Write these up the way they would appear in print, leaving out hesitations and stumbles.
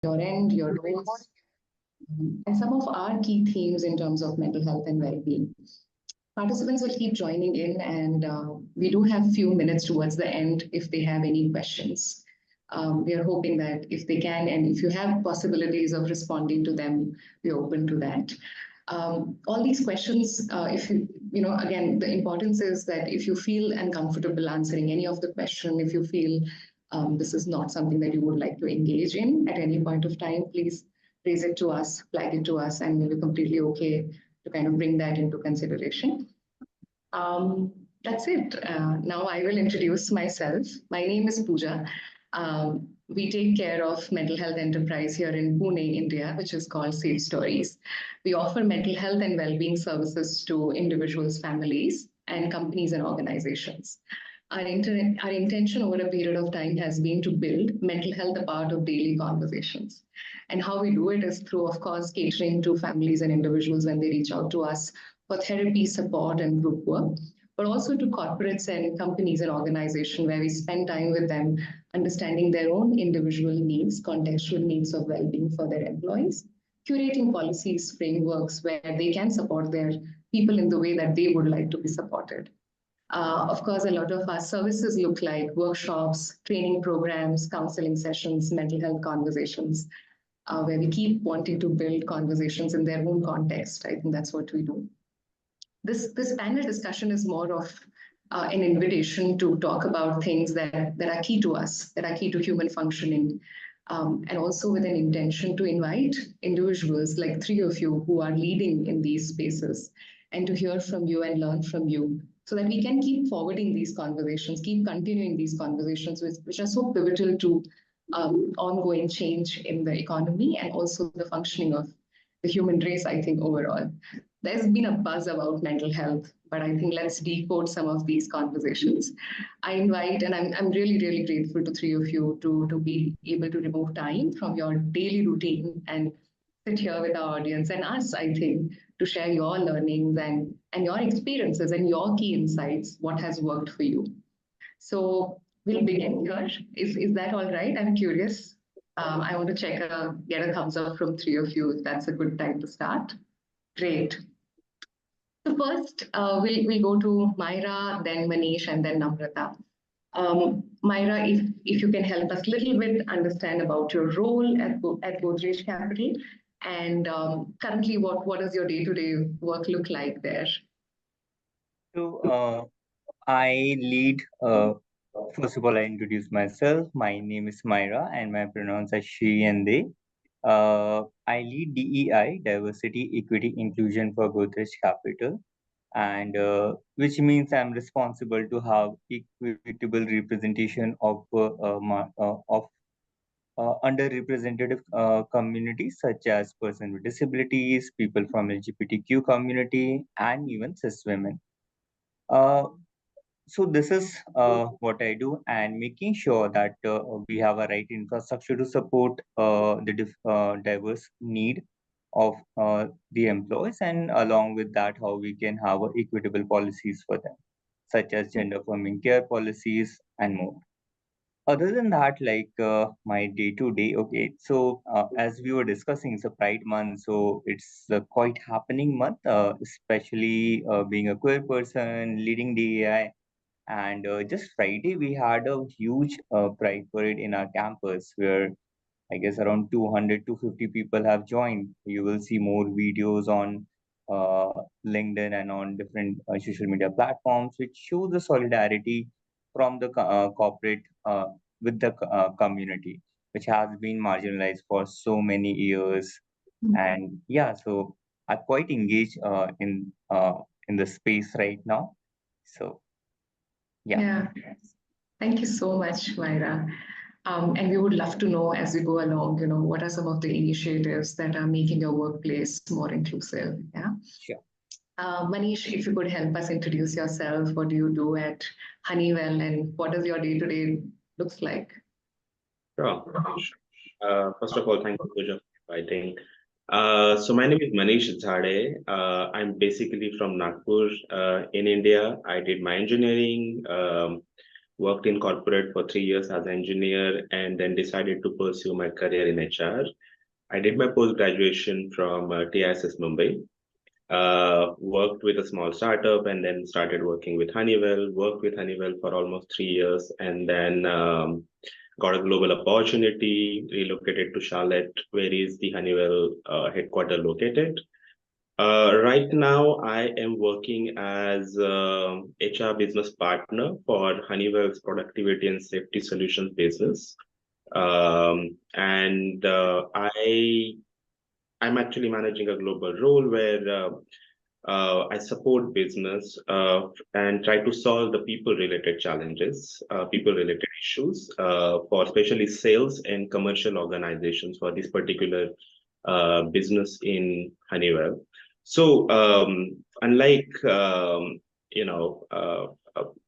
your end, your roles, and some of our key themes in terms of mental health and well-being. Participants will keep joining in, and we do have a few minutes towards the end if they have any questions. We are hoping that if they can, and if you have possibilities of responding to them, we're open to that. All these questions, if you know, again, the importance is that if you feel uncomfortable answering any of the question, if you feel this is not something that you would like to engage in at any point of time, please raise it to us, flag it to us, and we'll be completely okay to kind of bring that into consideration. That's it. Now I will introduce myself. My name is Pooja. We take care of mental health enterprise here in Pune, India, which is called Safe Stories. We offer mental health and well-being services to individuals, families, and companies and organizations. Our intention over a period of time has been to build mental health a part of daily conversations. And how we do it is through, of course, catering to families and individuals when they reach out to us for therapy, support, and group work, but also to corporates and companies and organizations where we spend time with them understanding their own individual needs, contextual needs of well-being for their employees, curating policies, frameworks where they can support their people in the way that they would like to be supported. Of course, a lot of our services look like workshops, training programs, counseling sessions, mental health conversations, where we keep wanting to build conversations in their own context. I think that's what we do. This panel discussion is more of an invitation to talk about things that are key to us, that are key to human functioning, and also with an intention to invite individuals like three of you who are leading in these spaces and to hear from you and learn from you so that we can keep forwarding these conversations, keep continuing these conversations, which are so pivotal to ongoing change in the economy and also the functioning of the human race, I think, overall. There's been a buzz about mental health, but I think let's decode some of these conversations. I invite, and I'm really, really grateful to three of you to be able to remove time from your daily routine and sit here with our audience and us, I think, to share your learnings and your experiences and your key insights, what has worked for you. So we'll begin here. Is that all right? I'm curious. I want to get a thumbs up from three of you if that's a good time to start. Great. So first, we'll go to Myra, then Manish, and then Namrata. Myra, if you can help us a little bit understand about your role at Godrej Capital, and currently, what does your day-to-day work look like there? So, I lead, first of all, I introduce myself. My name is Myra, and my pronouns are she and they. I lead DEI, Diversity, Equity, Inclusion for Godrej Capital, and which means I'm responsible to have equitable representation of underrepresented communities such as persons with disabilities, people from LGBTQ community, and even cis women. Uh, so this is what I do, and making sure that we have a right infrastructure to support the diverse need of the employees, and along with that, how we can have equitable policies for them, such as gender affirming care policies and more. Other than that, like my day to day, okay. So as we were discussing, it's a Pride month, so it's a quite happening month, especially being a queer person, leading DEI. And just Friday, we had a huge Pride parade in our campus where I guess around 200 to 50 people have joined. You will see more videos on uh, LinkedIn and on different social media platforms, which show the solidarity from the corporate with the community, which has been marginalized for so many years. And yeah, so I'm quite engaged in the space right now. So yeah. Yeah, thank you so much, Myra. And we would love to know as we go along, what are some of the initiatives that are making your workplace more inclusive? Yeah. Sure. Manish, if you could help us introduce yourself, what do you do at Honeywell, and what does your day-to-day looks like? Sure. First of all, thank you, Pooja, for inviting. So my name is Manish Zade. I'm basically from Nagpur, in India. I did my engineering. worked in corporate for 3 years as an engineer, and then decided to pursue my career in HR. I did my post graduation from TISS Mumbai. Worked with a small startup and then started working with Honeywell. Worked with Honeywell for almost 3 years, and then got a global opportunity. Relocated to Charlotte, where is the Honeywell headquarters located. Right now, I am working as HR business partner for Honeywell's productivity and safety solutions business. And I'm actually managing a global role where I support business and try to solve the people-related challenges, people-related issues for especially sales and commercial organizations for this particular business in Honeywell. So, unlike other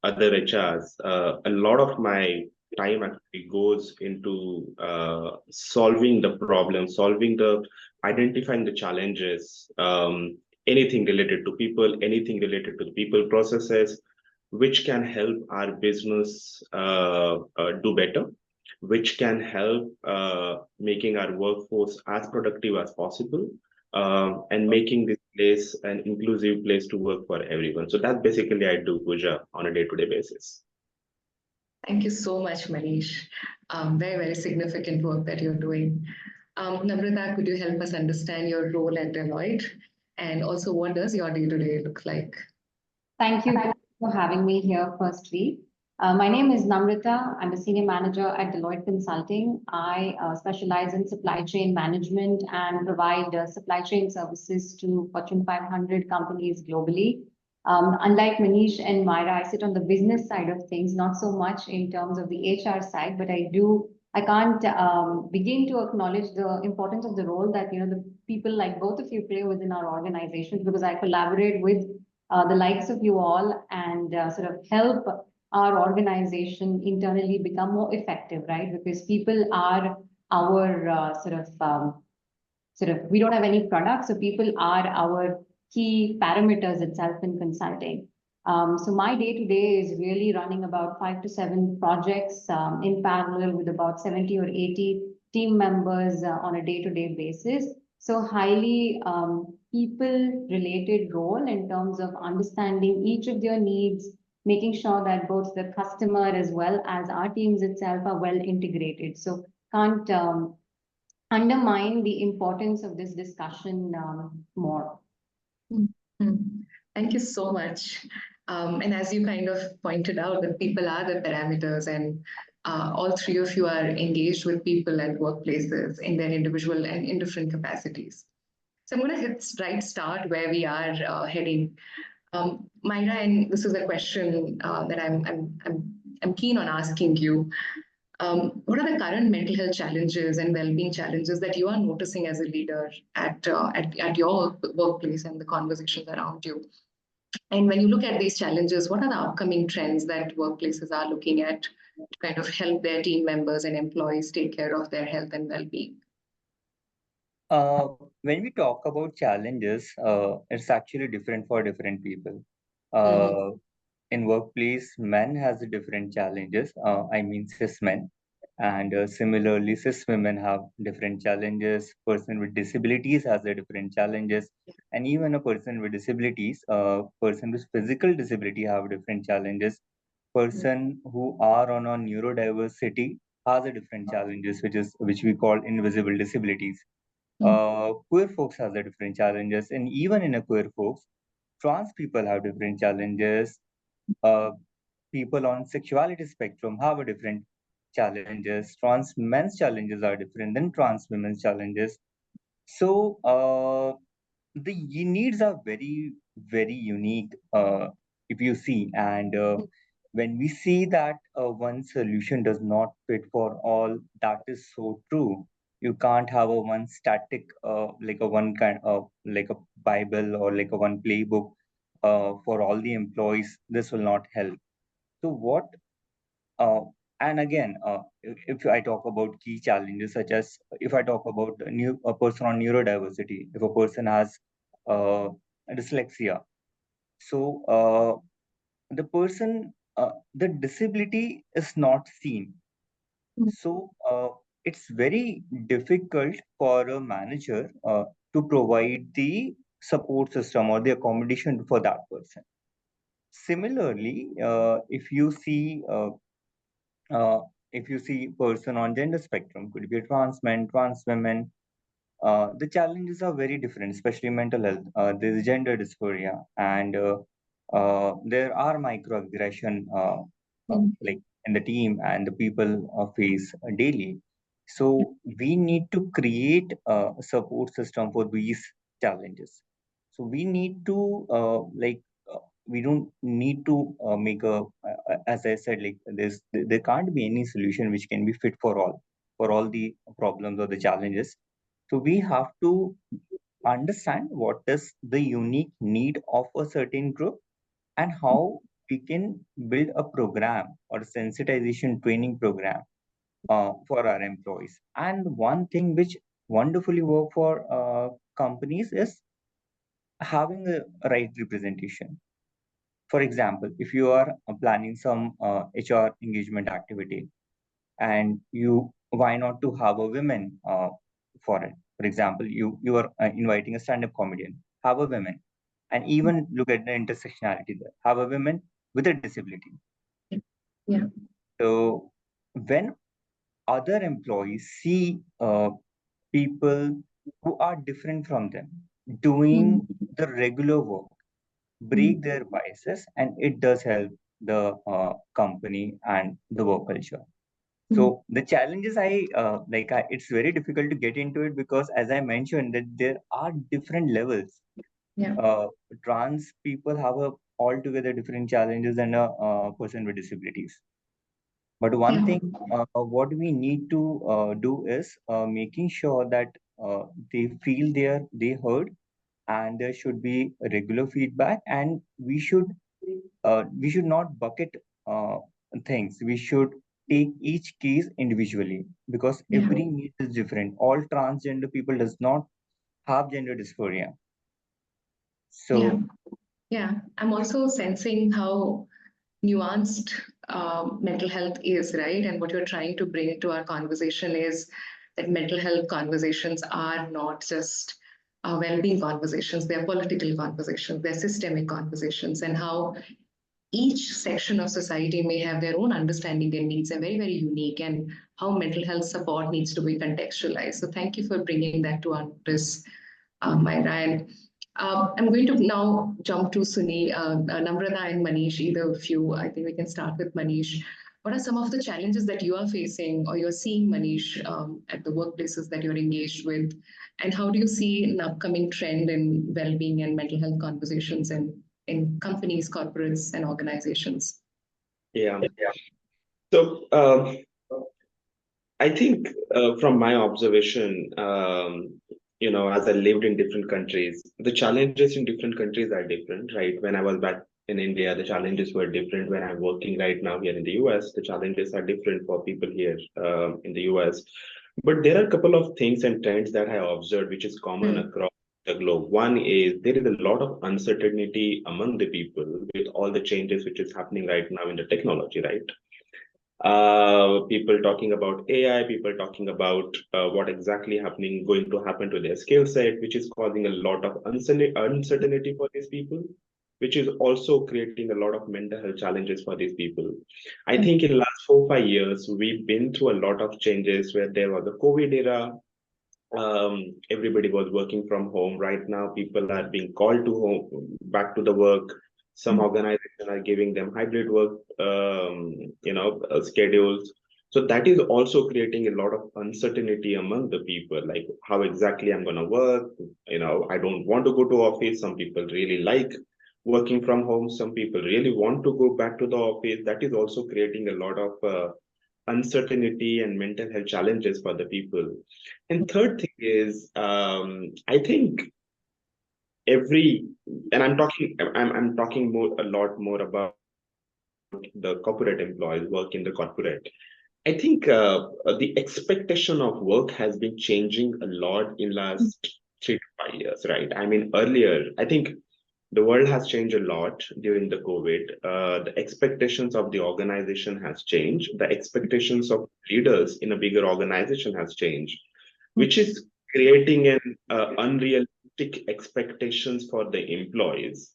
HRs, a lot of my time actually goes into solving the problem, identifying the challenges, anything related to people, anything related to the people processes, which can help our business do better, which can help making our workforce as productive as possible, and making this place an inclusive place to work for everyone. So that's basically I do Puja on a day-to-day basis. Thank you so much, Manish. Very, very significant work that you're doing. Namrata, could you help us understand your role at Deloitte? And also, what does your day-to-day look like? Thank you for having me here, firstly. My name is Namrita. I'm a senior manager at Deloitte Consulting. I specialize in supply chain management and provide supply chain services to Fortune 500 companies globally. Unlike Manish and Myra, I sit on the business side of things, not so much in terms of the HR side, but I can't begin to acknowledge the importance of the role that, the people like both of you play within our organizations, because I collaborate with the likes of you all and sort of help our organization internally become more effective, right? Because people are our we don't have any products, so people are our key parameters itself in consulting. So my day-to-day is really running about 5 to 7 projects in parallel with about 70 or 80 team members on a day-to-day basis. So highly people-related role in terms of understanding each of their needs, making sure that both the customer as well as our teams itself are well integrated. So can't undermine the importance of this discussion more. Thank you so much. And as you kind of pointed out, that people are the parameters, and all three of you are engaged with people at workplaces in their individual and in different capacities. So I'm going to hit right start where we are heading. Myra, and this is a question that I'm keen on asking you. What are the current mental health challenges and well-being challenges that you are noticing as a leader at your workplace and the conversations around you? And when you look at these challenges, what are the upcoming trends that workplaces are looking at to kind of help their team members and employees take care of their health and well-being? When we talk about challenges, it's actually different for different people. In workplace, men has different challenges. I mean, cis men, and similarly, cis women have different challenges. Person with disabilities has a different challenges, and even a person with disabilities, person with physical disability have different challenges. Person who are on a neurodiversity has a different challenges, which we call invisible disabilities. Queer folks have the different challenges, and even in a queer folks, trans people have different challenges. Uh, People on sexuality spectrum have a different challenges. Trans men's challenges are different than trans women's challenges. So the needs are very, very unique, if you see. And when we see that one solution does not fit for all, that is so true. You can't have a one static, like a one kind of like a Bible or like a one playbook for all the employees. This will not help. So what uh, and again, if I talk about key challenges, such as if I talk about a person on neurodiversity, if a person has uh, dyslexia, so the person the disability is not seen. So it's very difficult for a manager to provide the support system or the accommodation for that person. Similarly, if you see person on gender spectrum, could be a trans men, trans women, the challenges are very different, especially mental health. There's gender dysphoria, and there are microaggression like in the team, and the people face daily. So we need to create a support system for these challenges. So we need to we don't need to make as I said, like there can't be any solution which can be fit for all the problems or the challenges. So we have to understand what is the unique need of a certain group and how we can build a program or a sensitization training program for our employees. And one thing which wonderfully work for companies is having a right representation. For example, if you are planning some HR engagement activity, and you why not to have a women for it? For example, you are inviting a stand-up comedian, have a women, and even look at the intersectionality there. Have a women with a disability. Yeah. So when other employees see people who are different from them doing the regular work, break their biases, and it does help the company and the work culture. So the challenges it's very difficult to get into it because, as I mentioned, that there are different levels. Yeah. Trans people have a altogether different challenges than a person with disabilities. But one thing, what we need to do is making sure that they feel they heard, and there should be regular feedback, and we should not bucket things. We should take each case individually because every need is different. All transgender people does not have gender dysphoria. So Yeah, I'm also sensing how nuanced mental health is, right? And what you're trying to bring to our conversation is that mental health conversations are not just well-being conversations, they're political conversations, they're systemic conversations, and how each section of society may have their own understanding and needs are very, very unique, and how mental health support needs to be contextualized. So thank you for bringing that to our notice, Myra. And I'm going to now jump to Suni, Namrata and Manish, either of you. I think we can start with Manish. What are some of the challenges that you are facing or you're seeing, Manish, at the workplaces that you're engaged with? And how do you see an upcoming trend in well-being and mental health conversations in companies, corporates, and organizations? Yeah. So I think from my observation, as I lived in different countries, the challenges in different countries are different, right? When I was back in India, the challenges were different. When I'm working right now here in the US, the challenges are different for people here in the US. But there are a couple of things and trends that I observed, which is common across the globe. One is there is a lot of uncertainty among the people with all the changes which is happening right now in the technology, right? People talking about AI, people talking about what exactly going to happen to their skill set, which is causing a lot of uncertainty for these people, which is also creating a lot of mental health challenges for these people. I think in the last 4 5 years, we've been through a lot of changes where there was a COVID era. Everybody was working from home. Right now, people are being called to home, back to the work. Some organizations are giving them hybrid work, schedules. So that is also creating a lot of uncertainty among the people, like how exactly I'm going to work. I don't want to go to office. Some people really like working from home. Some people really want to go back to the office. That is also creating a lot of uncertainty and mental health challenges for the people. And third thing is, I think I'm talking a lot more about the corporate employees work in the corporate. I think the expectation of work has been changing a lot in last 3 to 5 years, right? I mean, earlier, I think the world has changed a lot during the COVID. The expectations of the organization has changed. The expectations of leaders in a bigger organization has changed, which is creating an unrealistic expectations for the employees,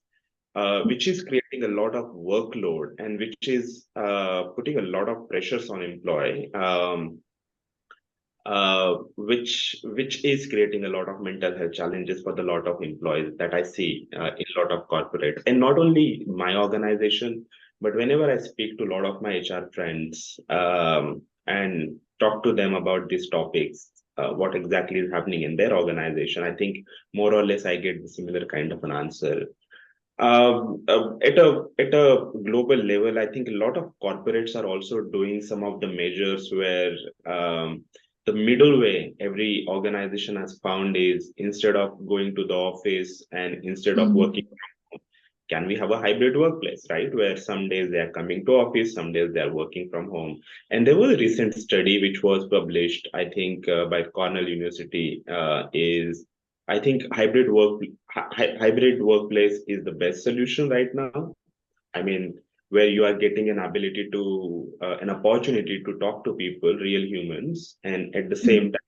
which is creating a lot of workload and which is putting a lot of pressures on employee. Which is creating a lot of mental health challenges for the lot of employees that I see in a lot of corporates, and not only my organization, but whenever I speak to a lot of my HR friends and talk to them about these topics, what exactly is happening in their organization, I think more or less I get the similar kind of an answer. At a global level, I think a lot of corporates are also doing some of the measures where the middle way every organization has found is, instead of going to the office and instead of working from home, can we have a hybrid workplace, right? Where some days they are coming to office, some days they are working from home. And there was a recent study which was published, I think, by Cornell University, is I think hybrid workplace is the best solution right now. I mean, where you are getting an ability to an opportunity to talk to people, real humans, and at the same time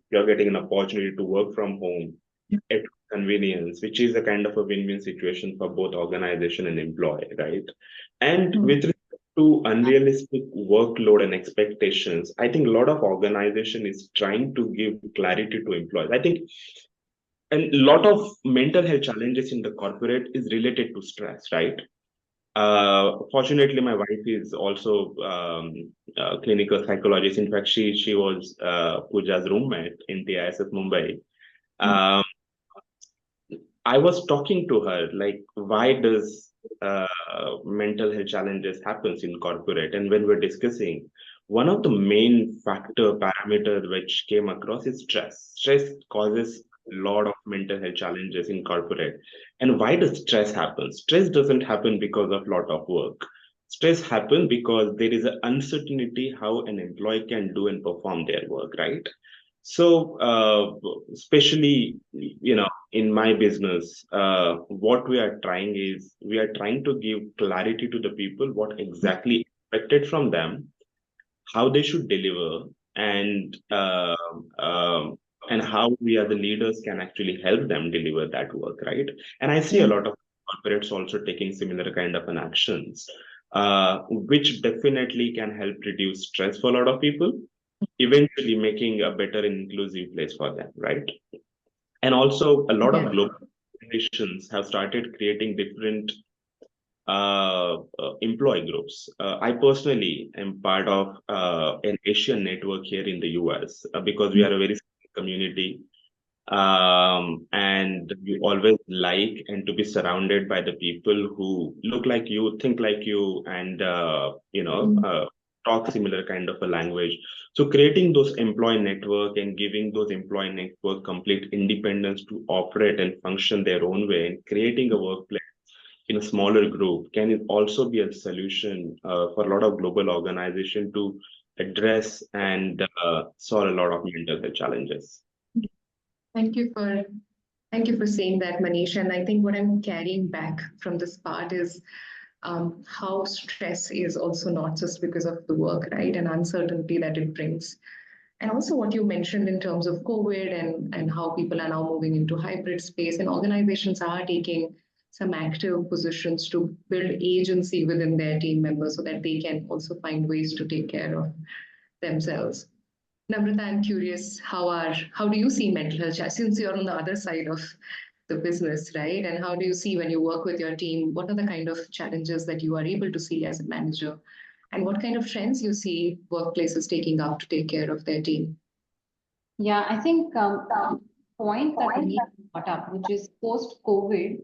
you're getting an opportunity to work from home at convenience, which is a kind of a win-win situation for both organization and employee, right? And with respect to unrealistic workload and expectations, I think a lot of organization is trying to give clarity to employees. I think a lot of mental health challenges in the corporate is related to stress, right? Fortunately, my wife is also a clinical psychologist. In fact, she was Pooja's roommate in TISS Mumbai. Um, I was talking to her like, why does mental health challenges happens in corporate? And when we're discussing, one of the main factor parameter which came across is stress. Stress causes a lot of mental health challenges in corporate. And why does stress happen? Stress doesn't happen because of lot of work. Stress happens because there is an uncertainty how an employee can do and perform their work, right? So, especially, in my business, what we are trying is we are trying to give clarity to the people what exactly expected from them, how they should deliver, and and how we as the leaders can actually help them deliver that work, right? And I see a lot of corporates also taking similar kind of an actions, which definitely can help reduce stress for a lot of people, eventually making a better and inclusive place for them, right? And also, a lot of global organizations have started creating different employee groups. I personally am part of an Asian network here in the US because we are a very small community, and we always like and to be surrounded by the people who look like you, think like you, and talk similar kind of a language. So creating those employee network and giving those employee network complete independence to operate and function their own way, and creating a workplace in a smaller group can also be a solution for a lot of global organization to address and solve a lot of mental health challenges. Thank you for saying that, Manish. And I think what I'm carrying back from this part is how stress is also not just because of the work, right? And uncertainty that it brings. And also what you mentioned in terms of COVID and how people are now moving into hybrid space, and organizations are taking some active positions to build agency within their team members so that they can also find ways to take care of themselves. Namrata, I'm curious, how do you see mental health since you're on the other side of the business, right? And how do you see when you work with your team, what are the kind of challenges that you are able to see as a manager? And what kind of trends you see workplaces taking up to take care of their team? Yeah, I think point that we brought up, which is post-COVID,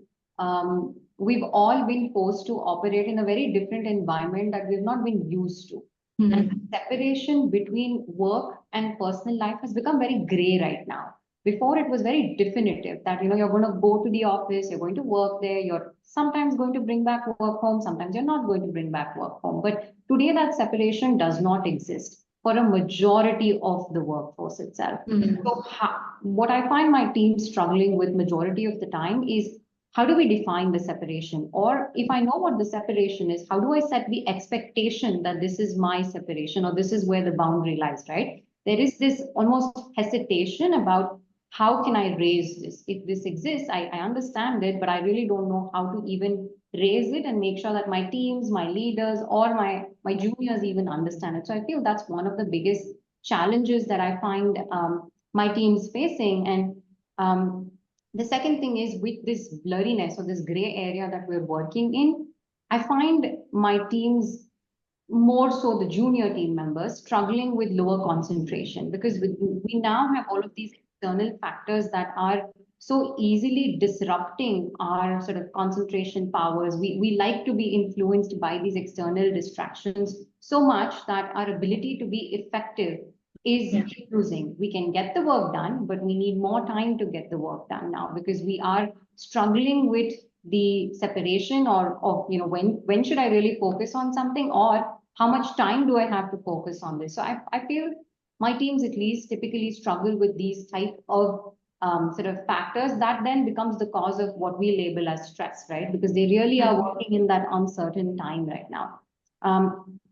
we've all been forced to operate in a very different environment that we've not been used to. And separation between work and personal life has become very gray right now. Before it was very definitive that you're going to go to the office, you're going to work there, you're sometimes going to bring back work home, sometimes you're not going to bring back work home. But today that separation does not exist for a majority of the workforce itself. So what I find my team struggling with majority of the time is how do we define the separation? Or if I know what the separation is, how do I set the expectation that this is my separation or this is where the boundary lies, right? There is this almost hesitation about how can I raise this? If this exists, I understand it, but I really don't know how to even raise it and make sure that my teams, my leaders, or my juniors even understand it. So I feel that's one of the biggest challenges that I find my teams facing. And the second thing is with this blurriness or this gray area that we're working in, I find my teams, more so the junior team members, struggling with lower concentration because we now have all of these external factors that are so easily disrupting our sort of concentration powers. We like to be influenced by these external distractions so much that our ability to be effective is losing. We can get the work done, but we need more time to get the work done now because we are struggling with the separation or of when should I really focus on something or how much time do I have to focus on this? So I feel my teams at least typically struggle with these type of sort of factors that then becomes the cause of what we label as stress, right? Because they really are working in that uncertain time right now.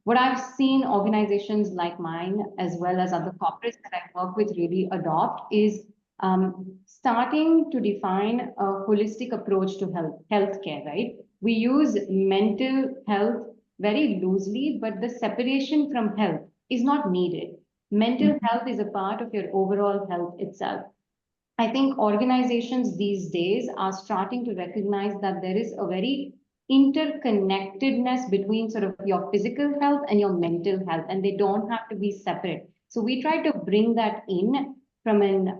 What I've seen organizations like mine, as well as other corporates that I work with, really adopt is starting to define a holistic approach to healthcare, right? We use mental health very loosely, but the separation from health is not needed. Mental health is a part of your overall health itself. I think organizations these days are starting to recognize that there is a very interconnectedness between sort of your physical health and your mental health, and they don't have to be separate. So we try to bring that in from an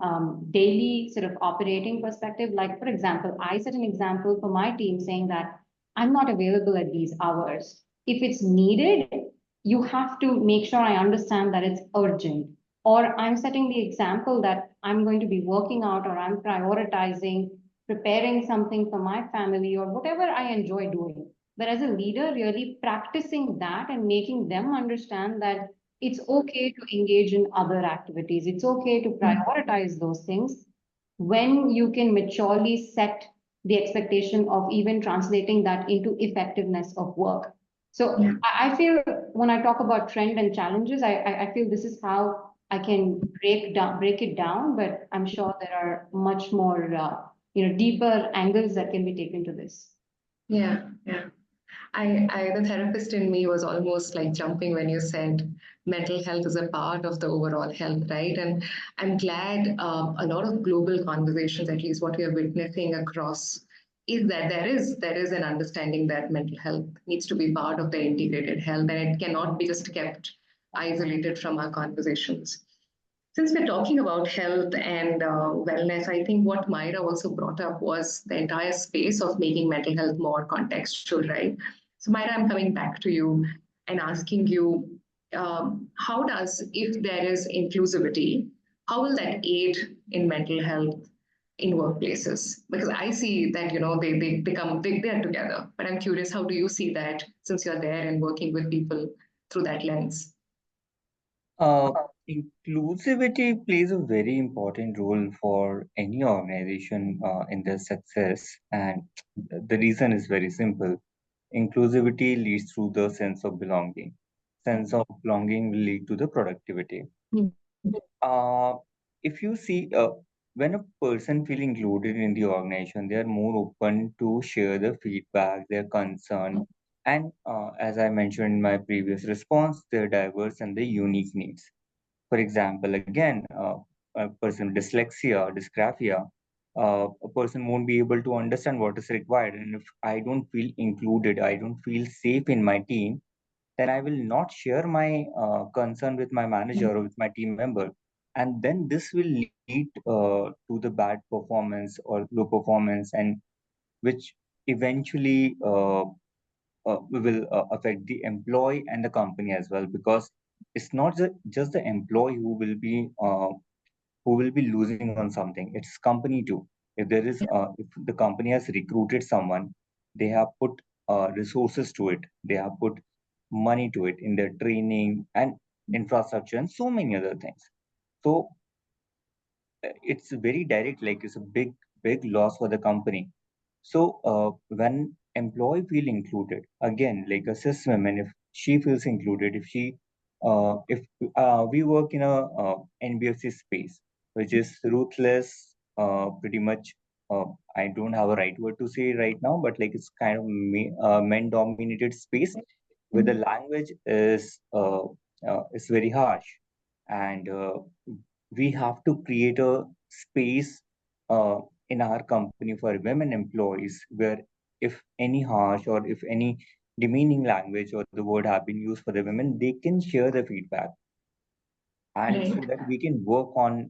daily sort of operating perspective. Like, for example, I set an example for my team saying that I'm not available at these hours. If it's needed, you have to make sure I understand that it's urgent. Or I'm setting the example that I'm going to be working out or I'm prioritizing preparing something for my family or whatever I enjoy doing. But as a leader, really practicing that and making them understand that it's okay to engage in other activities. It's okay to prioritize those things when you can maturely set the expectation of even translating that into effectiveness of work. So I feel when I talk about trend and challenges, I feel this is how I can break it down, but I'm sure there are much more deeper angles that can be taken to this. Yeah, yeah. The therapist in me was almost like jumping when you said mental health is a part of the overall health, right? And I'm glad a lot of global conversations, at least what we are witnessing across, is that there is an understanding that mental health needs to be part of the integrated health, and it cannot be just kept isolated from our conversations. Since we're talking about health and wellness, I think what Myra also brought up was the entire space of making mental health more contextual, right? So, Myra, I'm coming back to you and asking you, how does, if there is inclusivity, how will that aid in mental health in workplaces? Because I see that, they become, they're together. But I'm curious, how do you see that since you're there and working with people through that lens? Uh, Inclusivity plays a very important role for any organization in their success, and the reason is very simple. Inclusivity leads to the sense of belonging. Sense of belonging will lead to the productivity. Uh, if you see, when a person feel included in the organization, they are more open to share their feedback, their concern, and as I mentioned in my previous response, they're diverse and their unique needs. For example, again, a person with dyslexia, dysgraphia, a person won't be able to understand what is required. And if I don't feel included, I don't feel safe in my team, then I will not share my concern with my manager or with my team member. And then this will lead to the bad performance or low performance, and which eventually will affect the employee and the company as well, because it's not just the employee who will be losing on something. It's company too. If the company has recruited someone, they have put resources to it, they have put money to it in their training and infrastructure and so many other things. So it's very direct, like it's a big loss for the company. So when employee feel included, again, like a cis woman, if she feels included, if we work in a NBFC space, which is ruthless, pretty much. I don't have a right word to say right now, but like it's kind of men-dominated space where the language is very harsh, and we have to create a space uh, in our company for women employees where if any harsh or if any demeaning language or the word have been used for the women, they can share the feedback, and so Right. that we can work on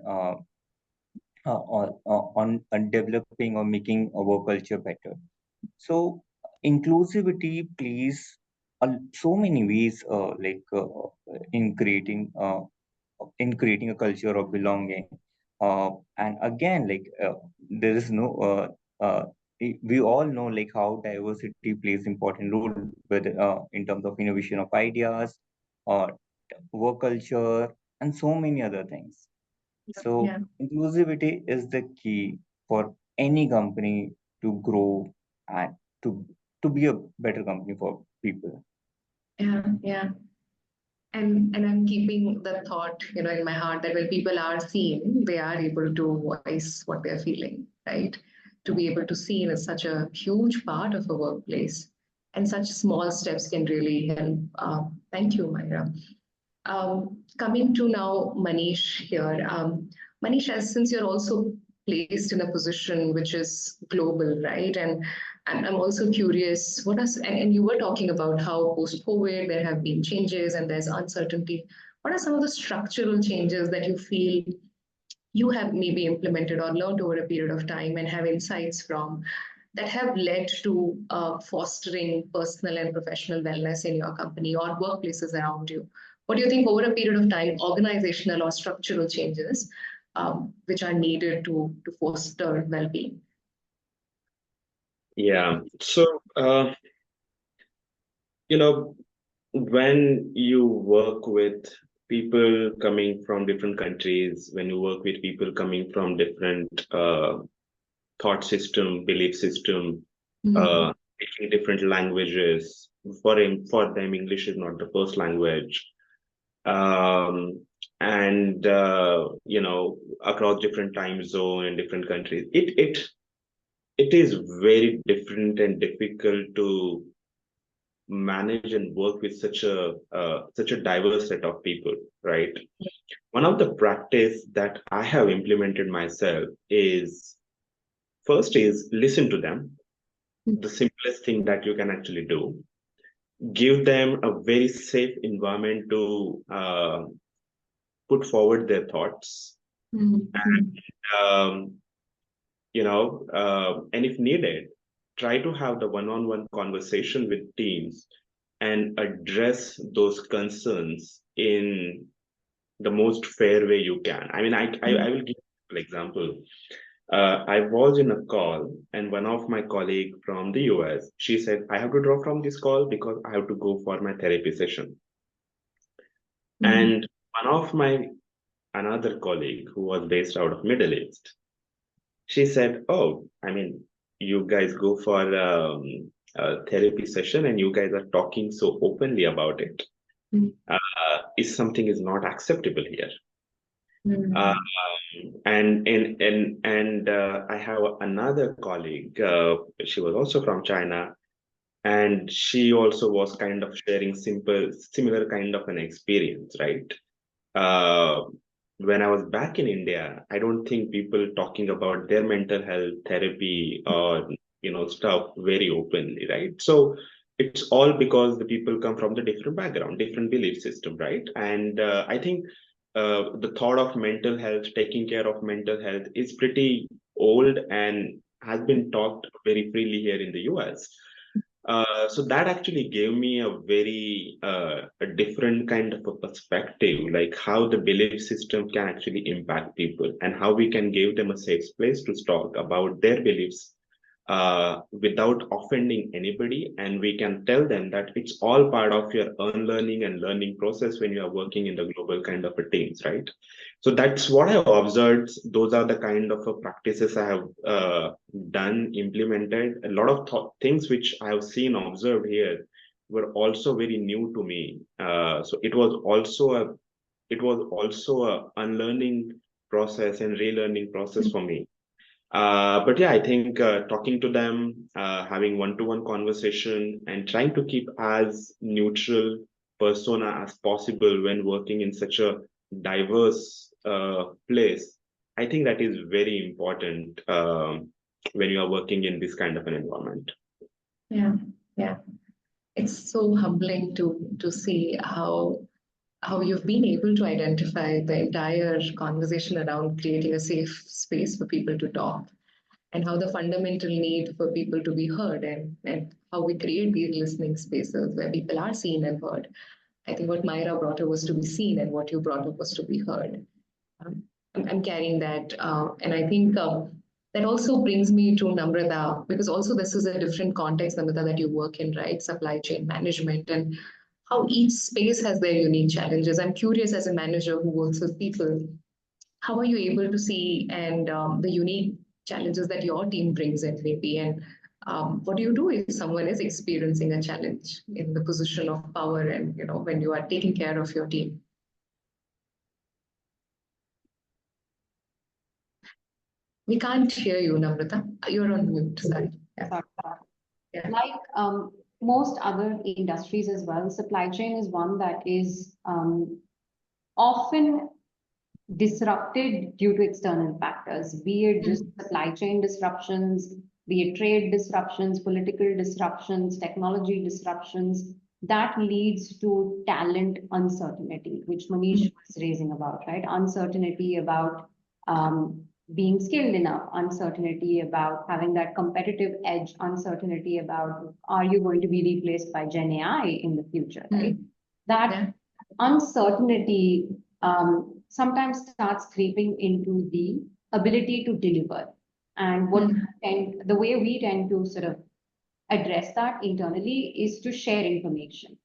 developing or making our culture better. So inclusivity plays so many ways, in creating a culture of belonging. And again, there is no we all know like how diversity plays important role, whether in terms of innovation of ideas or work culture and so many other things. So Yeah. inclusivity is the key for any company to grow and to to be a better company for people. Yeah. Yeah. And I'm keeping the thought, in my heart that when people are seen, they are able to voice what they're feeling, right? To be able to see is such a huge part of a workplace, and such small steps can really help. Thank you, Myra. Coming to now Manish here. Manish, since you're also placed in a position which is global, right? And I'm also curious, and you were talking about how post-COVID there have been changes and there's uncertainty. What are some of the structural changes that you feel you have maybe implemented or learned over a period of time and have insights from that have led to fostering personal and professional wellness in your company or workplaces around you? What do you think over a period of time, organizational or structural changes which are needed to foster well-being? Yeah. So, you know, when you work with people coming from different countries, when you work with people coming from different thought system, belief system, Mm. speaking different languages, for them, English is not the first language. Um, and across different time zone and different countries, it is very different and difficult to manage and work with such a diverse set of people, right? One of the practice that I have implemented myself is first is listen to them, the simplest thing that you can actually do. Give them a very safe environment to put forward their thoughts. Mm. Um, and if needed, try to have the one-on-one conversation with teams and address those concerns in the most fair way you can. I mean, I will give you an example. I was in a call, and one of my colleague from the US, she said, I have to drop from this call because I have to go for my therapy session. Mm. And one of my another colleague who was based out of Middle East, she said, "Oh, I mean, you guys go for a therapy session, and you guys are talking so openly about it. Mm. Is something is not acceptable here." Mm. Um, and I have another colleague. She was also from China, and she also was kind of sharing similar kind of an experience, right? Uh, when I was back in India, I don't think people talking about their mental health therapy or stuff very openly, right? So it's all because the people come from the different background, different belief system, right? And I think the thought of mental health, taking care of mental health, is pretty old and has been talked very freely here in the US. So that actually gave me a very a different kind of a perspective, like how the belief system can actually impact people and how we can give them a safe place to talk about their beliefs without offending anybody. And we can tell them that it's all part of your unlearning and learning process when you are working in the global kind of a teams, right? So that's what I have observed. Those are the kind of practices I have done, implemented. A lot of things which I have seen, observed here were also very new to me. So it was also a unlearning process and relearning process for me. But yeah, I think talking to them, having one-to-one conversation, and trying to keep as neutral persona as possible when working in such a diverse place, I think that is very important when you are working in this kind of an environment. Yeah, yeah. It's so humbling to see how you've been able to identify the entire conversation around creating a safe space for people to talk, and how the fundamental need for people to be heard, and how we create these listening spaces where people are seen and heard. I think what Myra brought up was to be seen, and what you brought up was to be heard. Um, I'm carrying that. And I think that also brings me to Namrata, because also this is a different context, Namrata, that you work in, right? Supply chain management, and how each space has their unique challenges. I'm curious, as a manager who works with people, how are you able to see and the unique challenges that your team brings in, maybe, and what do you do if someone is experiencing a challenge in the position of power, and when you are taking care of your team? We can't hear you, Namrata. You're on mute. Sorry. Yeah. Sorry. Yeah. Like most other industries as well, supply chain is one that is often disrupted due to external factors, be it just supply chain disruptions, be it trade disruptions, political disruptions, technology disruptions. That leads to talent uncertainty, which Manish was raising about, right? Uncertainty about being skilled enough, uncertainty about having that competitive edge, uncertainty about, are you going to be replaced by Gen AI in the future, right? That uncertainty sometimes starts creeping into the ability to deliver. And the way we tend to sort of address that internally is to share information.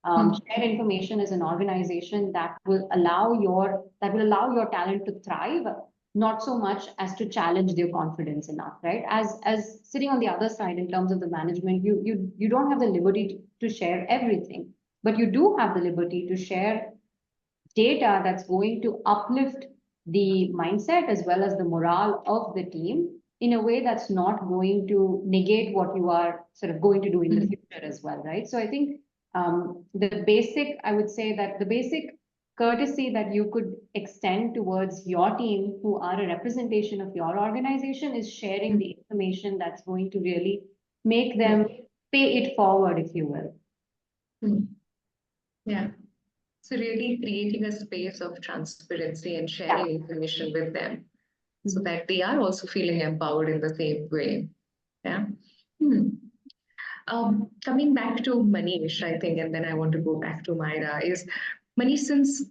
Share information as an organization that will allow your talent to thrive, not so much as to challenge their confidence enough, right? As sitting on the other side in terms of the management, you don't have the liberty to share everything, but you do have the liberty to share data that's going to uplift the mindset as well as the morale of the team in a way that's not going to negate what you are sort of going to do in the future as well, right? So I think I would say that the basic courtesy that you could extend towards your team who are a representation of your organization is sharing the information that's going to really make them pay it forward, if you will. Yeah. So really creating a space of transparency and sharing information with them, so that they are also feeling empowered in the same way. Yeah. Coming back to Manish, I think, and then I want to go back to Myra, is Manish, since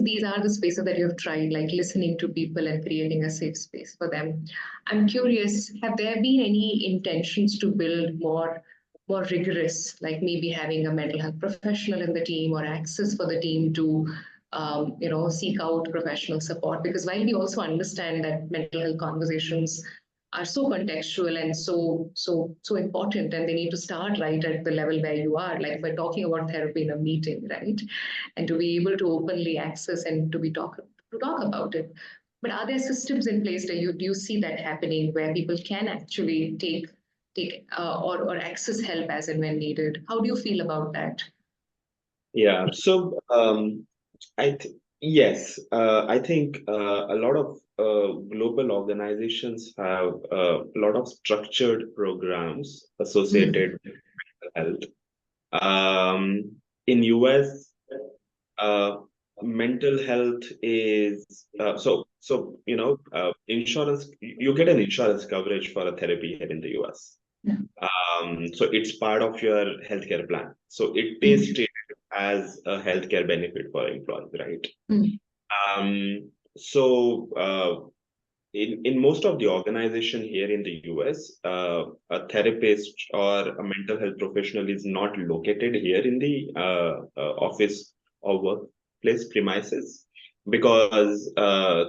these are the spaces that you have tried, like listening to people and creating a safe space for them, I'm curious, have there been any intentions to build more rigorous, like maybe having a mental health professional in the team, or access for the team to seek out professional support? Because while we also understand that mental health conversations are so contextual and so important, and they need to start right at the level where you are, like we're talking about therapy in a meeting, right? And to be able to openly access and to talk about it. But are there systems in place that do you see that happening, where people can actually take or access help as and when needed? How do you feel about that? Yeah. So yes, I think a lot of global organizations have a lot of structured programs associated with mental health. In US, mental health is insurance. You get an insurance coverage for a therapy here in the US. So it's part of your healthcare plan. So it is treated as a healthcare benefit for employees, right? So in most of the organization here in the US, a therapist or a mental health professional is not located here in the office or workplace premises, because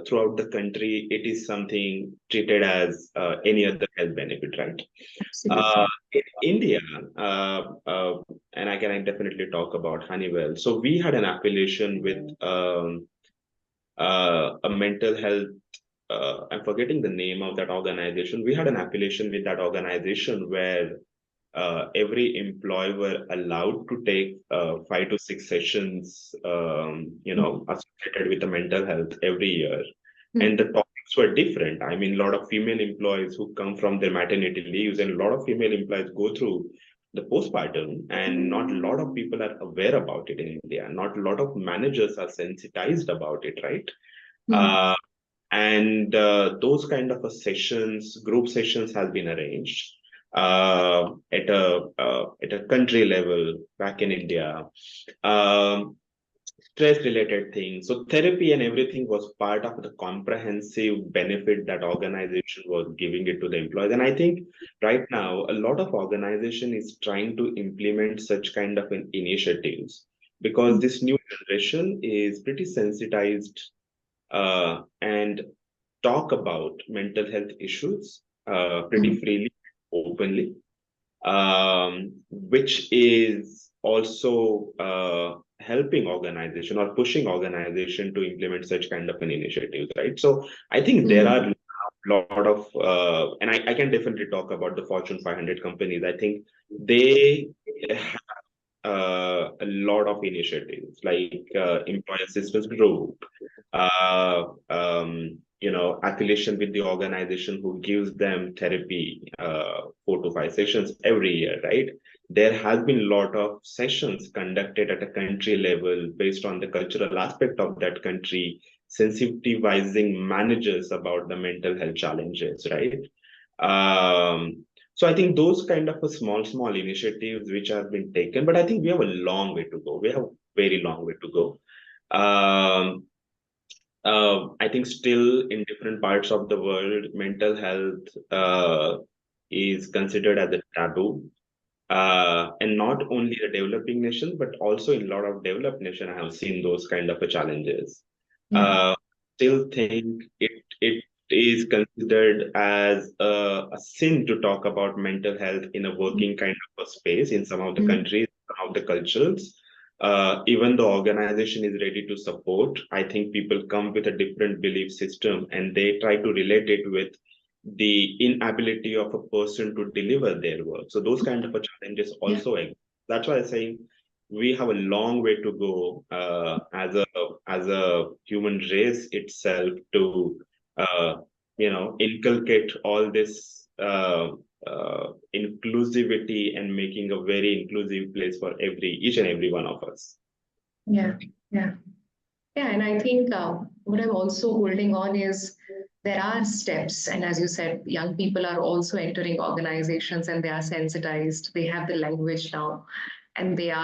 throughout the country it is something treated as any other health benefit, right? Absolutely. In India, uh, uh, and I can definitely talk about Honeywell. So we had an affiliation with a mental health, I'm forgetting the name of that organization. We had an affiliation with that organization where every employee were allowed to take 5 to 6 sessions, associated with the mental health every year. And the topics were different. I mean, a lot of female employees who come from their maternity leaves, and a lot of female employees go through the postpartum, and not a lot of people are aware about it in India. Not a lot of managers are sensitized about it, right? Uh, and those kind of a sessions, group sessions, has been arranged at a country level back in India. Um, Stress related things. So therapy and everything was part of the comprehensive benefit that organization was giving it to the employees. And I think right now a lot of organization is trying to implement such kind of an initiatives, because this new generation is pretty sensitized and talk about mental health issues pretty freely, openly, which is also helping organization or pushing organization to implement such kind of an initiative, right? So I think there are a lot of, and I can definitely talk about the Fortune 500 companies. I think they a lot of initiatives like employee assistance group, affiliation with the organization who gives them therapy 4 to 5 sessions every year, right? There has been a lot of sessions conducted at a country level based on the cultural aspect of that country, sensitivizing managers about the mental health challenges, right? So I think those kind of a small initiatives which have been taken, but I think we have a long way to go. We have a very long way to go. Um, I think still in different parts of the world, mental health is considered as a taboo. And not only the developing nations, but also in a lot of developed nations, I have seen those kind of a challenges. Uh, Still think it is considered as a sin to talk about mental health in a working kind of a space in some of the countries, some of the cultures. Even the organization is ready to support, I think people come with a different belief system and they try to relate it with the inability of a person to deliver their work. So those kind of a challenges also exist. That's why I'm saying we have a long way to go as a human race itself to inculcate all this inclusivity and making a very inclusive place for each and every one of us. Yeah, yeah. Yeah, and I think what I'm also holding on is there are steps. And as you said, young people are also entering organizations and they are sensitized. They have the language now, and they're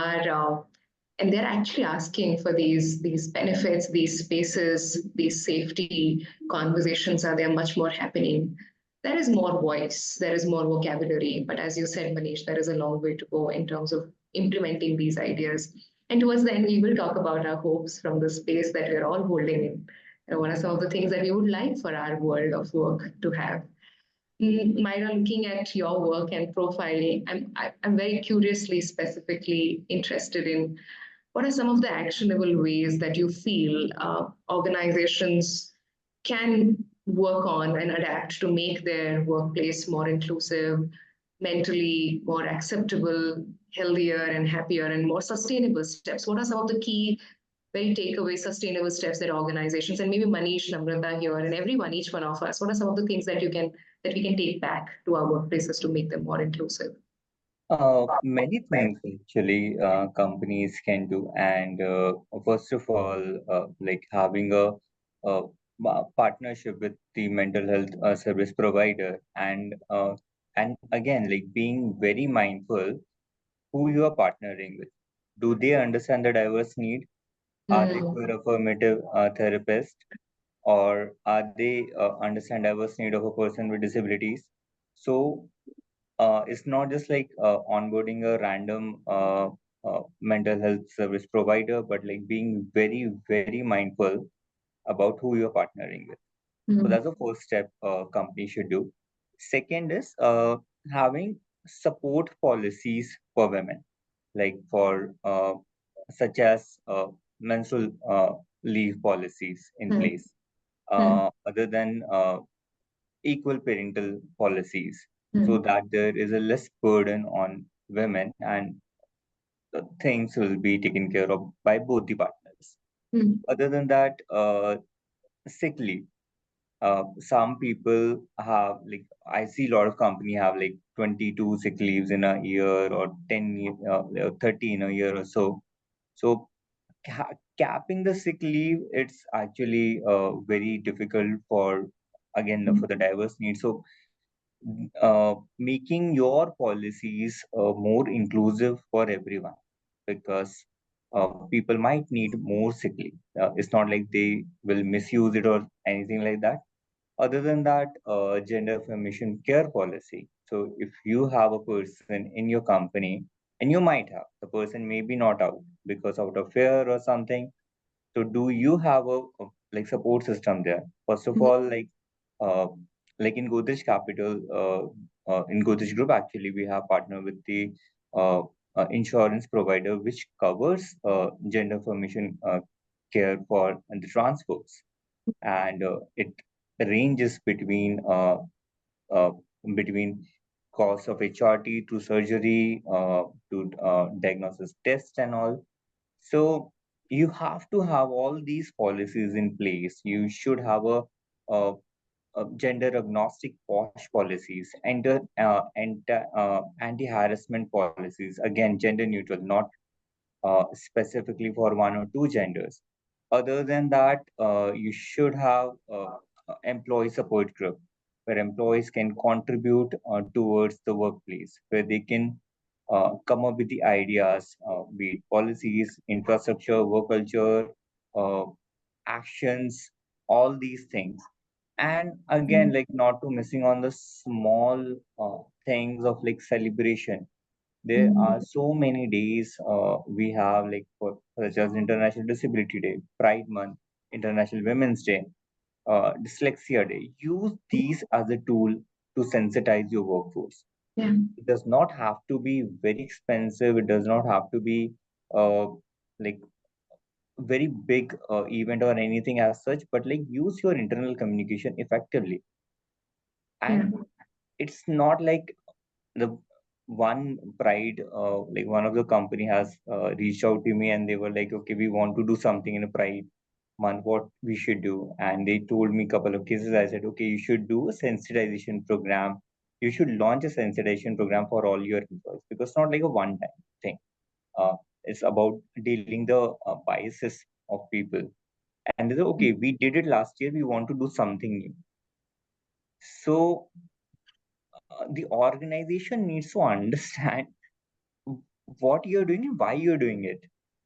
actually asking for these benefits, these spaces, these safety conversations are there much more happening. There is more voice, there is more vocabulary, but as you said, Manish, there is a long way to go in terms of implementing these ideas. And towards the end, we will talk about our hopes from the space that we're all holding in. What are some of the things that we would like for our world of work to have? Myra, looking at your work and profile, I'm very curiously, specifically interested in what are some of the actionable ways that you feel organizations can work on and adapt to make their workplace more inclusive, mentally more acceptable, healthier and happier and more sustainable steps? What are some of the key, very takeaway sustainable steps that organizations, and maybe Manish, Namrata here, and everyone, each one of us, what are some of the things that we can take back to our workplaces to make them more inclusive? Many things actually companies can do, and first of all, like having a partnership with the mental health service provider, and again, like being very mindful who you are partnering with. Do they understand the diverse need? Are they Mm. queer affirmative therapists? or are they understand diverse need of a person with disabilities? So it's not just like onboarding a random mental health service provider, but like being very, very mindful about who you're partnering with. So that's the first step a company should do. Second is having support policies for women, like for such as menstrual leave policies in place, other than equal parental policies, so that there is a less burden on women and things will be taken care of by both the partners. Other than that, sick leave. Some people have like I see a lot of company have like 22 sick leaves in a year or 30 in a year or so. So capping the sick leave, it's actually very difficult for again for the diverse needs. So making your policies more inclusive for everyone, because people might need more sick leave. It's not like they will misuse it or anything like that. Other than that, gender affirmation care policy. So if you have a person in your company, and you might have the person may be not out because out of fear or something. So do you have a like support system there? First of all, uh, like in Godrej Capital, in Godrej Group, actually we have partnered with the uh, insurance provider which covers gender affirmation care for the transports, and it ranges uh, between cost of HRT to surgery to diagnosis tests and all. So you have to have all these policies in place. You should have a gender agnostic posh policies, anti-harassment policies. Again, gender neutral, not specifically for one or two genders. Other than that, you should have employee support group where employees can contribute towards the workplace, where they can come up with the ideas, be it policies, infrastructure, work culture, uh, actions, all these things. And again, like not to missing on the small things of like celebration. There are so many days we have like for such as International Disability Day, Pride Month, International Women's Day, Dyslexia Day. Use these as a tool to sensitize your workforce. Yeah. It does not have to be very expensive. It does not have to be uh, like very big event or anything as such, but like use your internal communication effectively. Yeah. And it's not like the one pride like one of the company has reached out to me and they were like, okay, we want to do something in a pride month, what we should do. And they told me a couple of cases. I said, okay, you should do a sensitization program. You should launch a sensitization program for all your employees, because it's not like a one time thing. uh, it's about dealing the biases of people. And they said, okay, we did it last year, we want to do something new. So the organization needs to understand what you're doing and why you're doing it.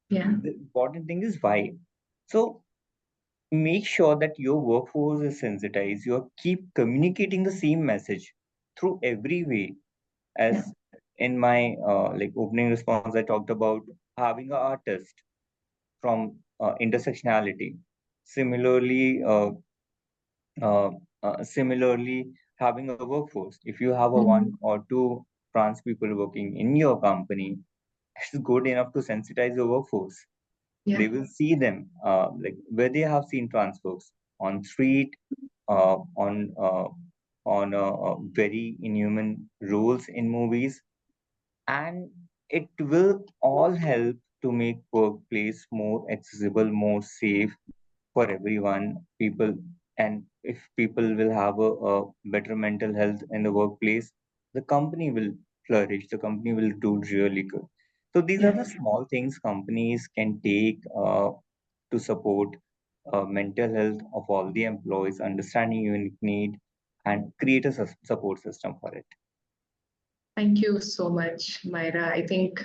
Yeah. The important thing is why. So make sure that your workforce is sensitized. You keep communicating the same message through every way. Yeah. As in my like opening response, I talked about having an artist from intersectionality. Similarly, similarly, having a workforce. If you have a one or two trans people working in your company, it's good enough to sensitize your workforce. Yeah. They will see them like where they have seen trans folks on street, on very inhuman roles in movies, and it will all help to make workplace more accessible, more safe for everyone. People, and if people will have a better mental health in the workplace, the company will flourish. The company will do really good. So these are Yeah. the small things companies can take to support mental health of all the employees, understanding unique need, and create a support system for it. Thank you so much, Myra. I think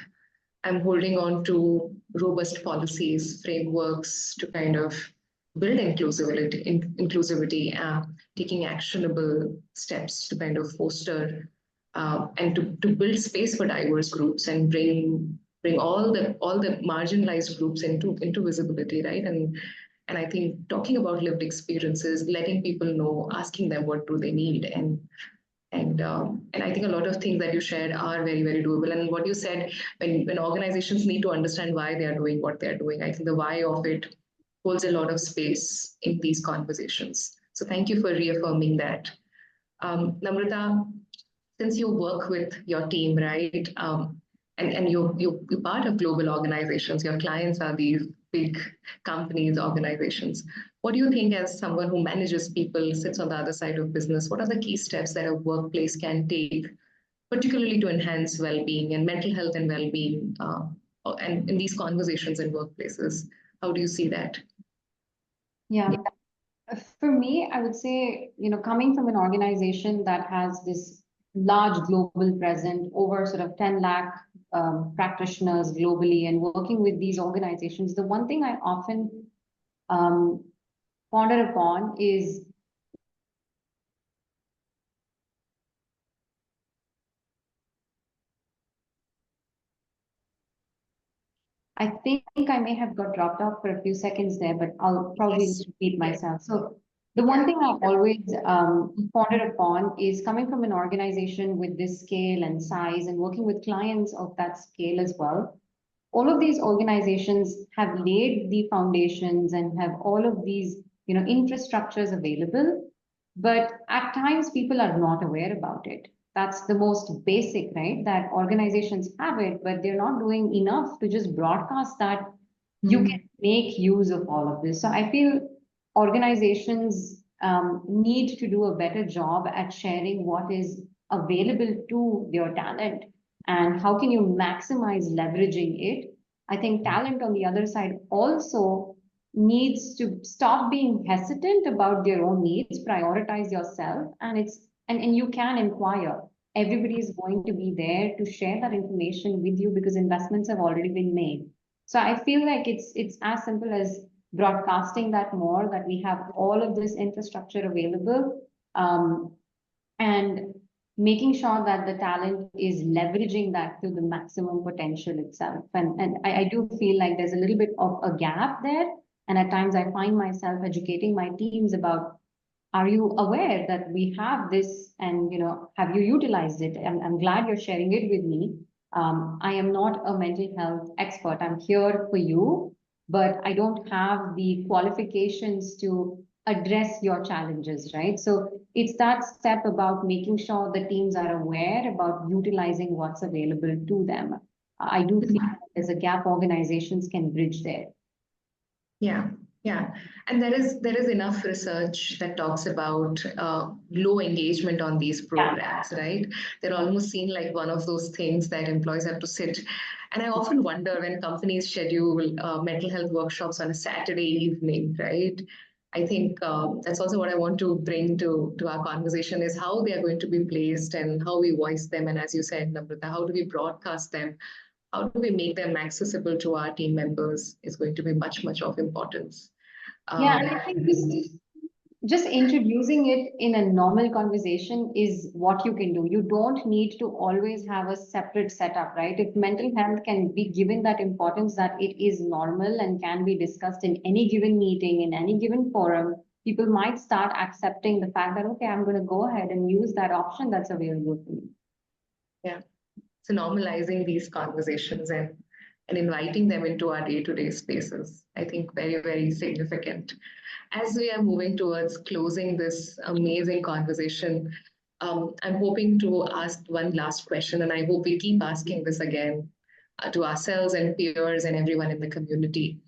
I'm holding on to robust policies, frameworks to kind of build inclusivity, taking actionable steps to kind of foster and to build space for diverse groups and bring all the marginalized groups into visibility, right? And I think talking about lived experiences, letting people know, asking them what do they need, and I think a lot of things that you shared are very, very doable. And what you said, when organizations need to understand why they are doing what they are doing, I think the why of it holds a lot of space in these conversations. So thank you for reaffirming that. Namrata, since you work with your team, right, and you're part of global organizations, your clients are these big companies, organizations. What do you think, as someone who manages people, sits on the other side of business, what are the key steps that a workplace can take, particularly to enhance well-being and mental health and well-being, and in these conversations in workplaces? How do you see that? Yeah. For me, I would say, coming from an organization that has this large global presence, over sort of 10 lakh practitioners globally, and working with these organizations, the one thing I often um, ponder upon is I think I may have got dropped off for a few seconds there, but I'll probably Yes. repeat myself. So the one thing I always ponder upon is coming from an organization with this scale and size and working with clients of that scale as well. All of these organizations have laid the foundations and have all of these, infrastructures available, but at times people are not aware about it. That's the most basic, right? That organizations have it, but they're not doing enough to just broadcast that you can make use of all of this. So I feel organizations need to do a better job at sharing what is available to your talent and how can you maximize leveraging it. I think talent on the other side also needs to stop being hesitant about their own needs, prioritize yourself, and you can inquire. Everybody is going to be there to share that information with you because investments have already been made. So I feel like it's as simple as broadcasting that more, that we have all of this infrastructure available, and making sure that the talent is leveraging that to the maximum potential itself. And I do feel like there's a little bit of a gap there. And at times I find myself educating my teams about, are you aware that we have this, and have you utilized it? I'm glad you're sharing it with me. I am not a mental health expert. I'm here for you, but I don't have the qualifications to address your challenges, right? So it's that step about making sure the teams are aware about utilizing what's available to them. I do feel there's a gap organizations can bridge there. Yeah, yeah. And there is enough research that talks about low engagement on these programs, right? They're almost seen like one of those things that employees have to sit. And I often wonder, when companies schedule mental health workshops on a Saturday evening, right? I think that's also what I want to bring to our conversation, is how they are going to be placed and how we voice them. And as you said, Namrata, how do we broadcast them? How do we make them accessible to our team members is going to be much, much of importance. Yeah, and I think just introducing it in a normal conversation is what you can do. You don't need to always have a separate setup, right? If mental health can be given that importance, that it is normal and can be discussed in any given meeting, in any given forum, people might start accepting the fact that, okay, I'm going to go ahead and use that option that's available to me. Yeah. So normalizing these conversations and inviting them into our day-to-day spaces, I think very, very significant. As we are moving towards closing this amazing conversation, I'm hoping to ask one last question, and I hope we keep asking this again to ourselves and peers and everyone in the community.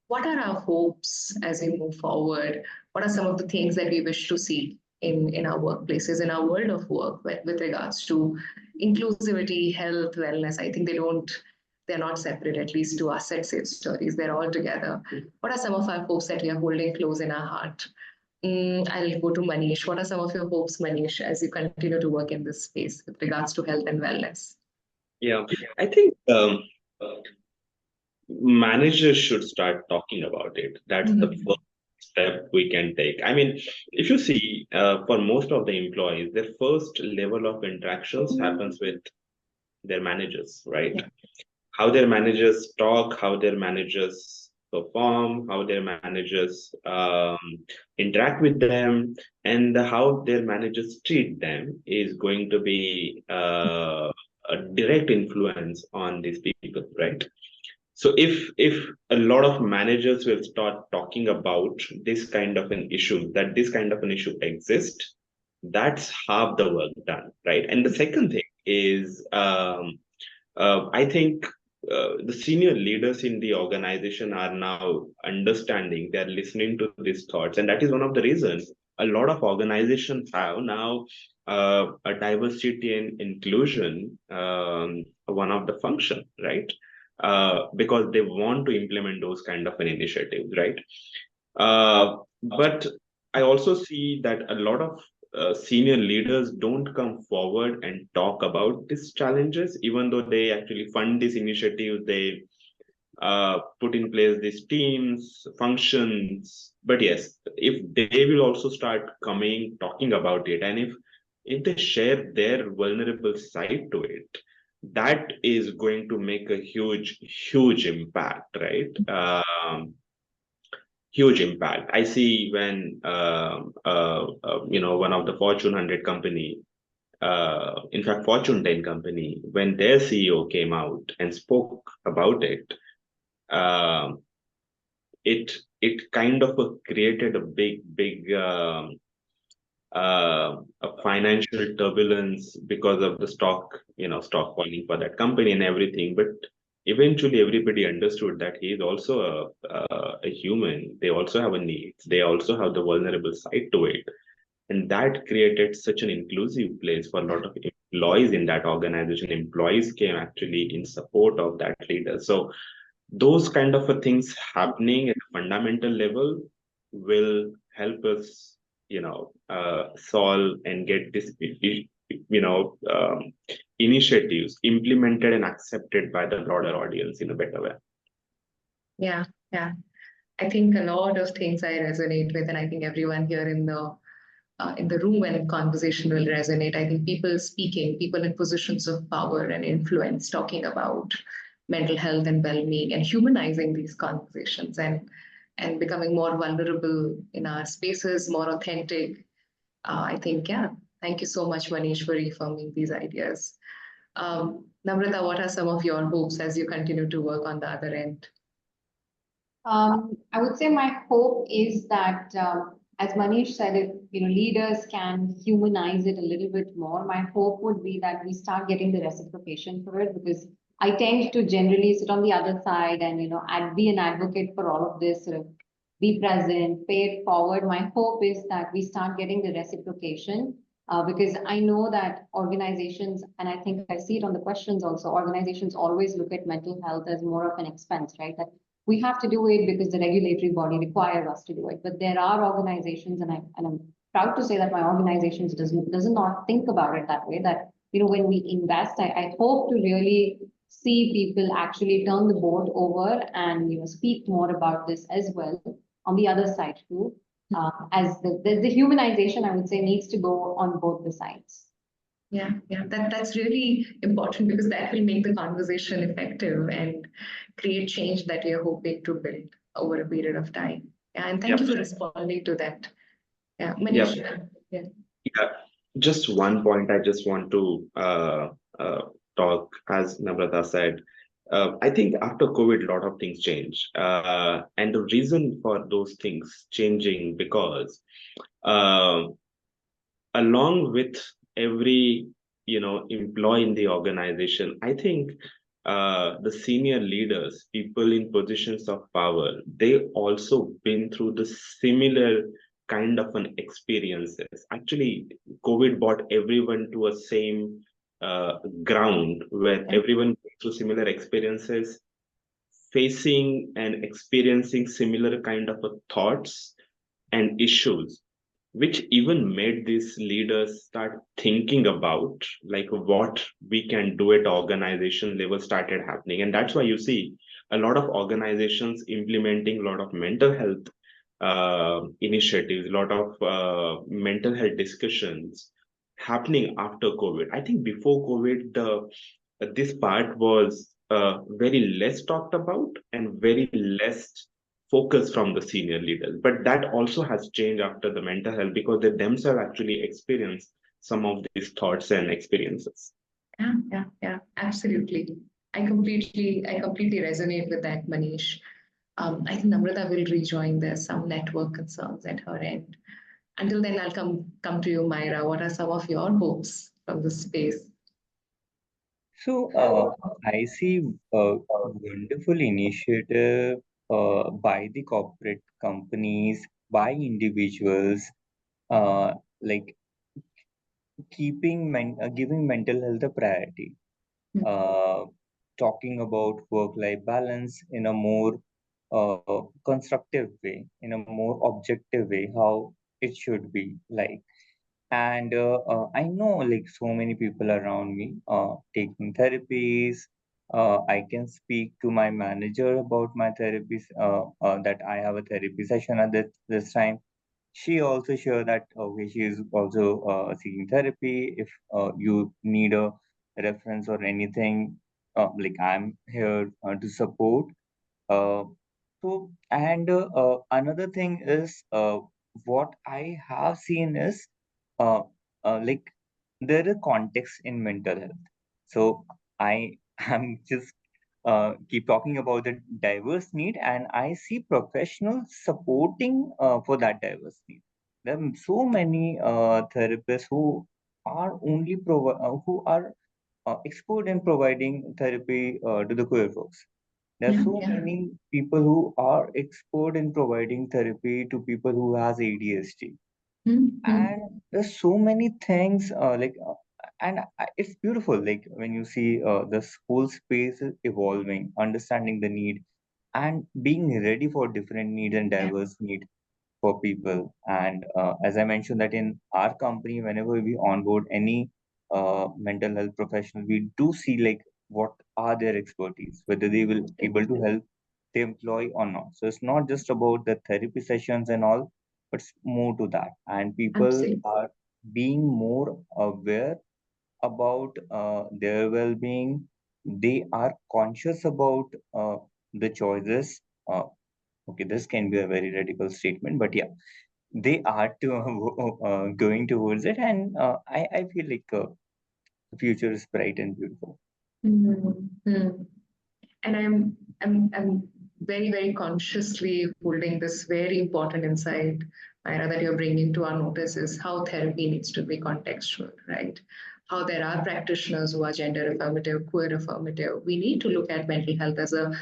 What are our hopes as we move forward? What are some of the things that we wish to see in our workplaces, in our world of work, with regards to inclusivity, health, wellness? I think they're not separate, at least to us at Safe Stories. They're all together. What are some of our hopes that we are holding close in our heart? I'll go to Manish. What are some of your hopes, Manish, as you continue to work in this space with regards to health and wellness? Yeah, I think managers should start talking about it. That's the first step we can take. I mean, if you see, for most of the employees, their first level of interactions happens with their managers, right? Yeah. How their managers talk, how their managers perform, how their managers interact with them, and how their managers treat them is going to be a direct influence on these people, right? So if a lot of managers will start talking about this kind of an issue, that this kind of an issue exists, that's half the work done, right? And the second thing is, I think the senior leaders in the organization are now understanding, they're listening to these thoughts. And that is one of the reasons a lot of organizations have now a diversity and inclusion, one of the function, right? Because they want to implement those kind of an initiatives, right? But I also see that a lot of senior leaders don't come forward and talk about these challenges, even though they actually fund these initiatives, they put in place these teams, functions. But yes, if they will also start coming, talking about it, and if they share their vulnerable side to it, that is going to make a huge impact, right? Huge impact. I see when one of the Fortune 100 company, in fact Fortune 10 company, when their CEO came out and spoke about it, uh, it kind of created a big a financial turbulence because of the stock falling for that company and everything. But eventually everybody understood that he is also a human. They also have a need. They also have the vulnerable side to it. And that created such an inclusive place for a lot of employees in that organization. Employees came actually in support of that leader. So those kind of things happening at a fundamental level will help us, solve and get this, initiatives implemented and accepted by the broader audience in a better way. Yeah, yeah. I think a lot of things I resonate with, and I think everyone here in the room and in conversation will resonate. I think people speaking, people in positions of power and influence, talking about mental health and well-being and humanizing these conversations and becoming more vulnerable in our spaces, more authentic. I think, yeah. Thank you so much, Manish, for reaffirming these ideas. Namrata, what are some of your hopes as you continue to work on the other end? I would say my hope is that, as Manish said, if leaders can humanize it a little bit more, my hope would be that we start getting the reciprocation for it, because I tend to generally sit on the other side and I'd be an advocate for all of this, sort of be present, pay it forward. My hope is that we start getting the reciprocation, because I know that organizations, and I think I see it on the questions also, organizations always look at mental health as more of an expense, right? That we have to do it because the regulatory body requires us to do it. But there are organizations, and I'm proud to say that my organization does not think about it that way. That when we invest, I hope to really see people actually turn the board over and speak more about this as well on the other side too. As the humanization, I would say, needs to go on both the sides. Yeah, that's really important because that will make the conversation effective and create change that we are hoping to build over a period of time. Yeah, and thank you for responding to that. Yeah, Manish. Yeah. Yeah, just one point I just want to talk, as Namrata said. I think after COVID, a lot of things change. And the reason for those things changing, because uh, along with every employee in the organization, I think the senior leaders, people in positions of power, they also been through the similar kind of an experiences. Actually, COVID brought everyone to a same ground where everyone went through similar experiences, facing and experiencing similar kind of thoughts and issues, which even made these leaders start thinking about like what we can do at organization level started happening. And that's why you see a lot of organizations implementing a lot of mental health initiatives, a lot of mental health discussions happening after COVID. I think before COVID, this part was very less talked about and very less focus from the senior leaders. But that also has changed after the mental health because they themselves actually experience some of these thoughts and experiences. Yeah, absolutely. I completely resonate with that, Manish. I think Namrata will rejoin. There's some network concerns at her end. Until then, I'll come to you, Myra. What are some of your hopes from this space? So I see a wonderful initiative by the corporate companies, by individuals, uh, like giving mental health a priority. Mm. Uh, Talking about work-life balance in a more constructive way, in a more objective way, how it should be like. And I know like so many people around me taking therapies. I can speak to my manager about my therapies, that I have a therapy session at this time. She also shared that okay, she is also seeking therapy. If you need a reference or anything, like I'm here to support. Uh, Another thing is what I have seen is uh, like there is context in mental health. So I am just keep talking about the diverse need, and I see professionals supporting for that diverse need. There are so many therapists who are expert in providing therapy to the queer folks. There are Yeah, so yeah. many people who are expert in providing therapy to people who has ADHD, Mm-hmm. and there's so many things it's beautiful like when you see the whole space is evolving, understanding the need, and being ready for different needs and Yeah. diverse need for people. And as I mentioned that in our company, whenever we onboard any mental health professional, we do see like what are their expertise, whether they will able to help the employee or not. So it's not just about the therapy sessions and all, but it's more to that. And people Absolutely. are being more aware about their well-being. They are conscious about the choices. Okay, this can be a very radical statement, but yeah, they are going towards it, and I feel like the future is bright and beautiful. Mm-hmm. And I'm very consciously holding this very important insight, Myra, that you're bringing to our notice is how therapy needs to be contextual, right? How there are practitioners who are gender affirmative, queer affirmative. We need to look at mental health as a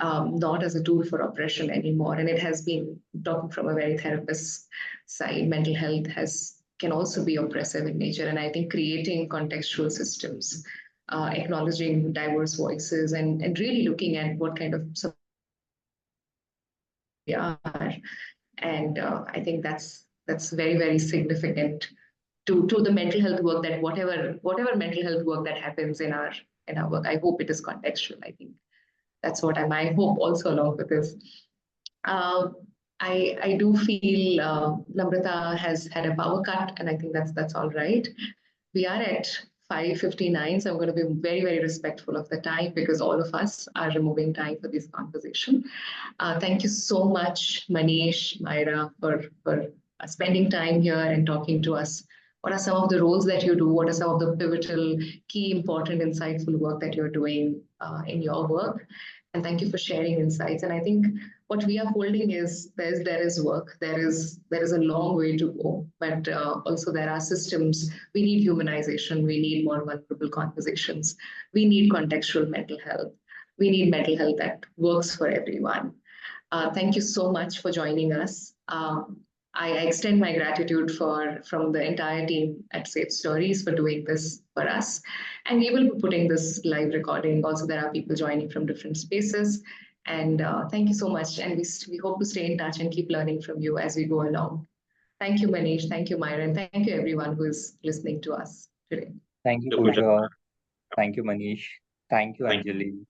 not as a tool for oppression anymore. And it has been talking from a very therapist side. Mental health has can also be oppressive in nature, and I think creating contextual systems, acknowledging diverse voices, and really looking at what kind of we are. And I think that's very significant to the mental health work that whatever mental health work that happens in our work. I hope it is contextual. I think that's what I hope also along with this. Uh, I do feel Namrata has had a power cut, and I think that's all right. We are at 5:59, so I'm going to be very respectful of the time because all of us are removing time for this conversation. Thank you so much, Manish, Myra, for spending time here and talking to us. What are some of the roles that you do? What are some of the pivotal, key, important, insightful work that you're doing in your work? And thank you for sharing insights. And I think what we are holding is there is work, there is a long way to go, but also there are systems. We need humanization. We need more vulnerable conversations. We need contextual mental health. We need mental health that works for everyone. Thank you so much for joining us. I extend my gratitude from the entire team at Safe Stories for doing this for us. And we will be putting this live recording. Also, there are people joining from different spaces. And thank you so much. And we hope to stay in touch and keep learning from you as we go along. Thank you, Manish. Thank you, Myra. And thank you, everyone who is listening to us today. Thank you, Look, Pooja. Thank you, Manish. Thank you, thank you. Anjali.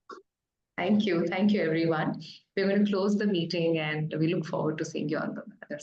Thank you. Thank you, everyone. We're going to close the meeting and we look forward to seeing you on the other